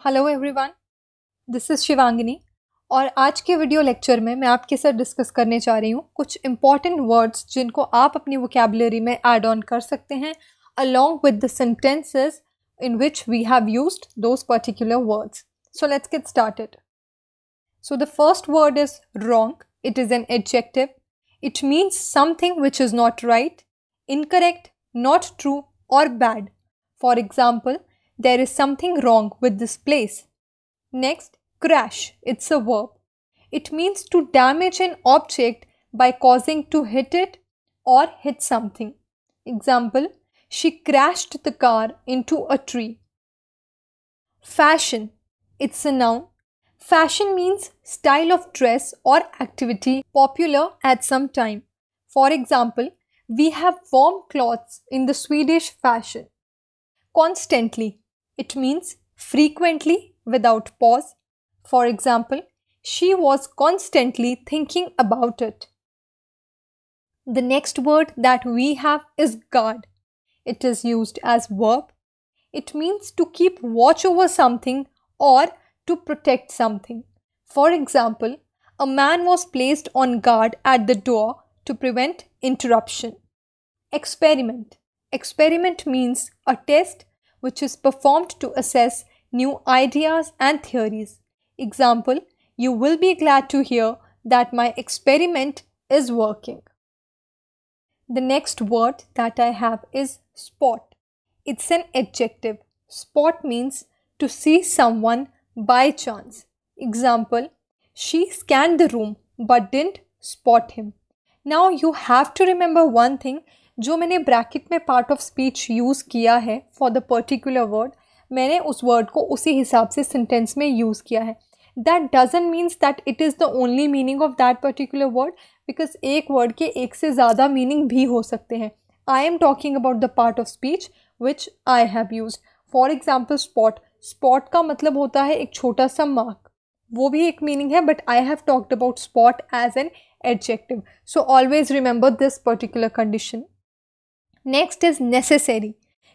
Hello everyone, this is Shivangini और आज के वीडियो लेक्चर में मैं आपके साथ डिस्कस करने जा रही हूँ कुछ इंपॉर्टेंट वर्ड्स जिनको आप अपनी वोकैबुलरी में ऐड ऑन कर सकते हैं along with the sentences in which we have used those particular words. So let's get started. So the first word is wrong. It is an adjective. It means something which is not right, incorrect, not true or bad. For example, there is something wrong with this place. Next, crash. It's a verb. It means to damage an object by causing to hit it or hit something. Example, she crashed the car into a tree. Fashion. It's a noun. Fashion means style of dress or activity popular at some time. For example, we have warm clothes in the Swedish fashion. Constantly. It means frequently without pause. For example, she was constantly thinking about it. The next word that we have is guard. It is used as verb. It means to keep watch over something or to protect something. For example, a man was placed on guard at the door to prevent interruption. Experiment. Experiment means a test which is performed to assess new ideas and theories. Example, you will be glad to hear that my experiment is working. The next word that I have is spot. It's an adjective. Spot means to see someone by chance. Example, she scanned the room but didn't spot him. Now you have to remember one thing, जो मैंने bracket में part of speech use किया है for the particular word, मैंने उस word को उसी हिसाब से सेंटेंस में यूज़ किया है. That doesn't means that it is the only meaning of that particular word, because एक वर्ड के एक से ज़्यादा मीनिंग भी हो सकते हैं. I am talking about the part of speech which I have used. For example spot. Spot का मतलब होता है एक छोटा सा मार्क, वो भी एक मीनिंग है, but I have talked about spot as an adjective. So always remember this particular condition. Next is necessary.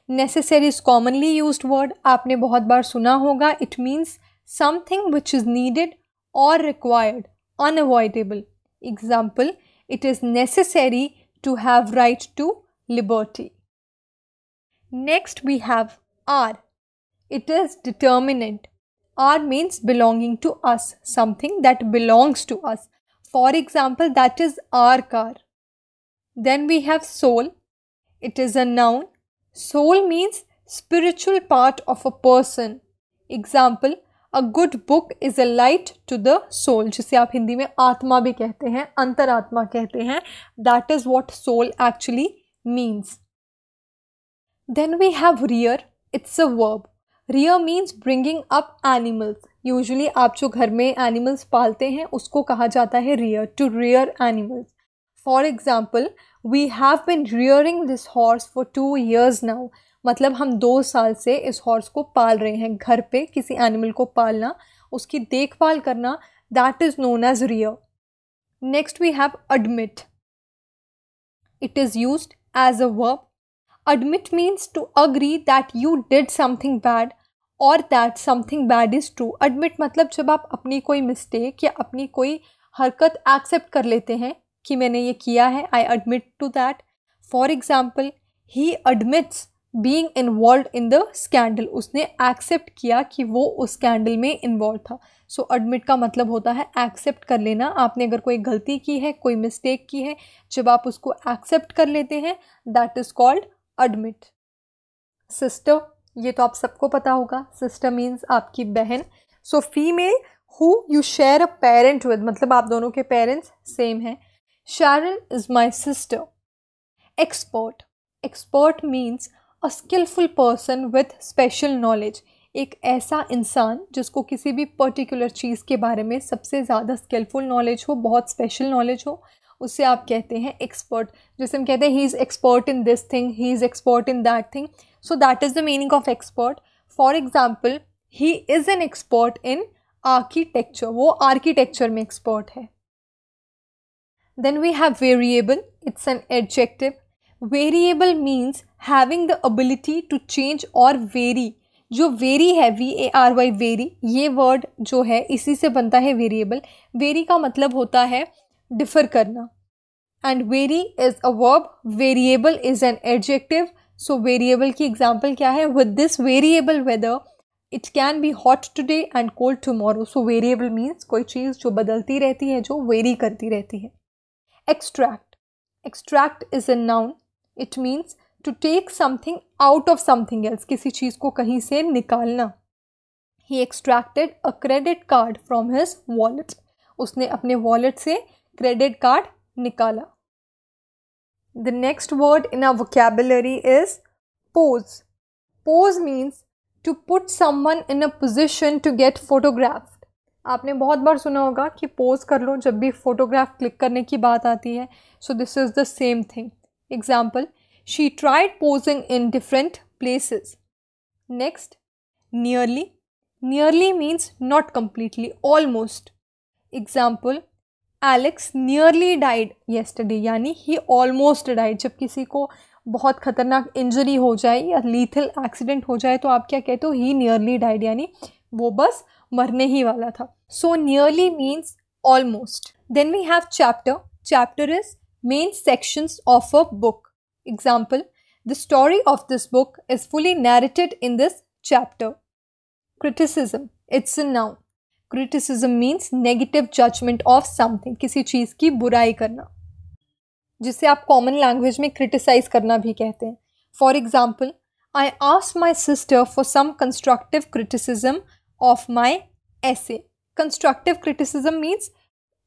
Necessary is commonly used word. आपने बहुत बार सुना होगा. It means something which is needed और required, unavoidable. Example, it is necessary to have right to liberty. Next we have R. It is determinant. R means belonging to us, something that belongs to us. For example, that is our car. Then we have soul. It is a noun. Soul means spiritual part of a person. Example, a good book is a light to the soul, जिसे आप हिंदी में आत्मा भी कहते हैं, अंतरात्मा कहते हैं. That is what soul actually means. Then we have rear. It's a verb. Rear means bringing up animals. Usually आप जो घर में animals पालते हैं उसको कहा जाता है rear, to rear animals. For example, we have been rearing this horse for 2 years now. मतलब हम 2 साल से इस horse को पाल रहे हैं. घर पे किसी animal को पालना, उसकी देखभाल करना, that is known as rear. Next we have admit. It is used as a verb. Admit means to agree that you did something bad or that something bad is true. Admit मतलब जब आप अपनी कोई mistake या अपनी कोई हरकत accept कर लेते हैं कि मैंने ये किया है. I admit to that. For example, he admits being involved in the scandal. उसने accept किया कि वो उस scandal में involved था. So admit का मतलब होता है accept कर लेना. आपने अगर कोई गलती की है, कोई mistake की है, जब आप उसको accept कर लेते हैं, that is called admit. Sister, ये तो आप सबको पता होगा. Sister means आपकी बहन. So female who you share a parent with, मतलब आप दोनों के parents same हैं. Sharon is my sister. Expert. Expert means a skillful person with special knowledge. एक ऐसा इंसान जिसको किसी भी पर्टिकुलर चीज़ के बारे में सबसे ज़्यादा स्किलफुल नॉलेज हो, बहुत स्पेशल नॉलेज हो, उससे आप कहते हैं एक्सपर्ट. जैसे हम कहते हैं he is expert in this thing, he is expert in that thing. So that is the meaning of expert. For example, he is an expert in architecture. वो आर्किटेक्चर में एक्सपर्ट है. Then we have variable. It's an adjective. Variable means having the ability to change or vary. जो very है, VARY very, ये word जो है इसी से बनता है वेरिएबल। वेरी का मतलब होता है डिफर करना, and very is a verb, variable is an adjective. So variable की एग्जाम्पल क्या है? With this variable whether it can be hot today and cold tomorrow. So variable means कोई चीज़ जो बदलती रहती है, जो वेरी करती रहती है। Extract, extract is a noun, it means to take something out of something else, किसी चीज़ को कहीं से निकालना। He extracted a credit card from his wallet, उसने अपने वॉलेट से क्रेडिट कार्ड निकाला। The next word in our vocabulary is pose. Pose means to put someone in a position to get photographed. आपने बहुत बार सुना होगा कि पोज कर लो जब भी फोटोग्राफ क्लिक करने की बात आती है। So this is the same thing. Example, she tried posing in different places. Next, nearly. Nearly means not completely, almost. Example, Alex nearly died yesterday, यानी he almost died। जब किसी को बहुत खतरनाक इंजरी हो जाए या लीथल एक्सीडेंट हो जाए तो आप क्या कहते हो? he nearly died, यानी वो बस मरने ही वाला था। So nearly means almost. Then we have chapter. Chapter is main sections of a book. Example, the story of this book is fully narrated in this chapter. Criticism, it's a noun. Criticism means negative judgment of something, किसी चीज़ की बुराई करना, जिसे आप common language में criticise करना भी कहते हैं। For example, I asked my sister for some constructive criticism of my essay. Constructive criticism means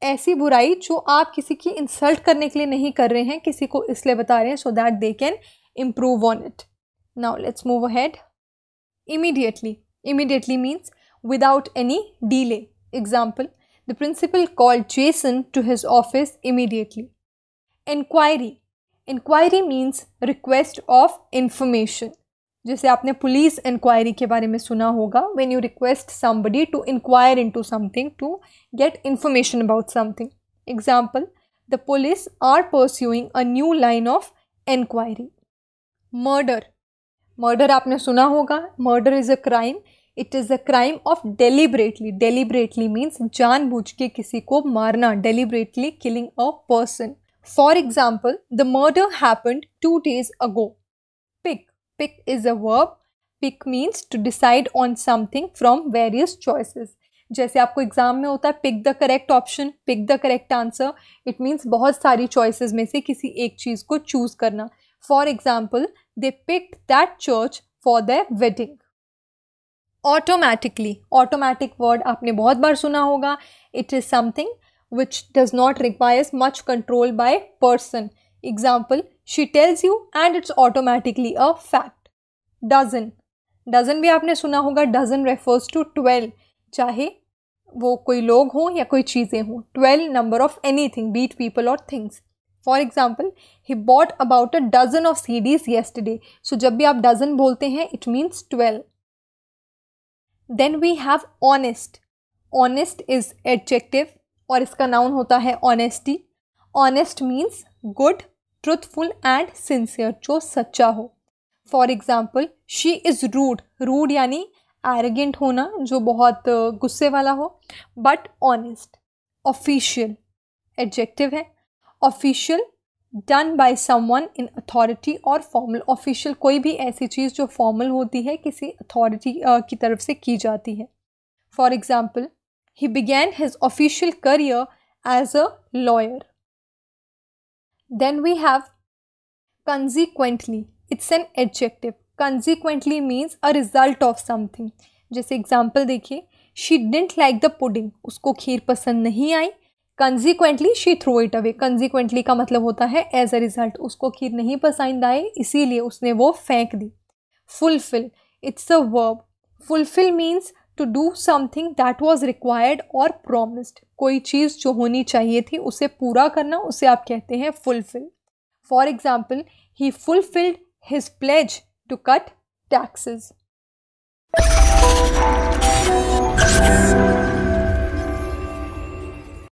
ऐसी बुराई जो आप किसी की इंसल्ट करने के लिए नहीं कर रहे हैं, किसी को इसलिए बता रहे हैं so that they can improve on it. Now let's move ahead. Immediately, immediately means without any delay. Example, the principal called Jason to his office immediately. Inquiry, inquiry means request of information, जैसे आपने police inquiry के बारे में सुना होगा, when you request somebody to inquire into something to get information about something. Example, the police are pursuing a new line of inquiry. Murder, murder आपने सुना होगा, murder is a crime, it is a crime of deliberately. Deliberately means जानबूझ के किसी को मारना, deliberately killing a person. For example, the murder happened 2 days ago. Pick, pick is a verb. Pick means to decide on something from various choices. जैसे आपको exam में होता है pick the correct option, pick the correct answer. It means बहुत सारी choices में से किसी एक चीज़ को choose करना. For example, they picked that church for their wedding. Automatically, automatic word आपने बहुत बार सुना होगा. It is something which does not requires much control by person. Example, she tells you and it's automatically a fact. Dozen, dozen भी आपने सुना होगा. Dozen refers to 12, चाहे वो कोई लोग हों या कोई चीज़ें हों. 12 number of anything, be it people or things. For example, he bought about a dozen of CDs yesterday. So जब भी आप dozen बोलते हैं it means 12. Then we have honest. Honest is adjective और इसका noun होता है honesty. Honest means good, truthful and sincere, जो सच्चा हो. For example, she is rude, rude यानी एरोगेंट होना, जो बहुत गुस्से वाला हो, बट ऑनेस्ट. ऑफिशियल एडजेक्टिव है. Official done by someone in authority और फॉर्मल. ऑफिशियल कोई भी ऐसी चीज़ जो फॉर्मल होती है, किसी अथॉरिटी की तरफ से की जाती है. For example, he began his official career as a lawyer. Then we have consequently. It's an adjective. Consequently means a result of something. जैसे एग्जाम्पल देखिए, she didn't like the pudding. उसको खीर पसंद नहीं आई. Consequently she threw it away. Consequently का मतलब होता है as a result. उसको खीर नहीं पसंद आई इसीलिए उसने वो फेंक दी. Fulfill. It's a verb. Fulfill means to do something that was required or promised. कोई चीज़ जो होनी चाहिए थी उसे पूरा करना, उसे आप कहते हैं fulfill. For example, he fulfilled his pledge to cut taxes.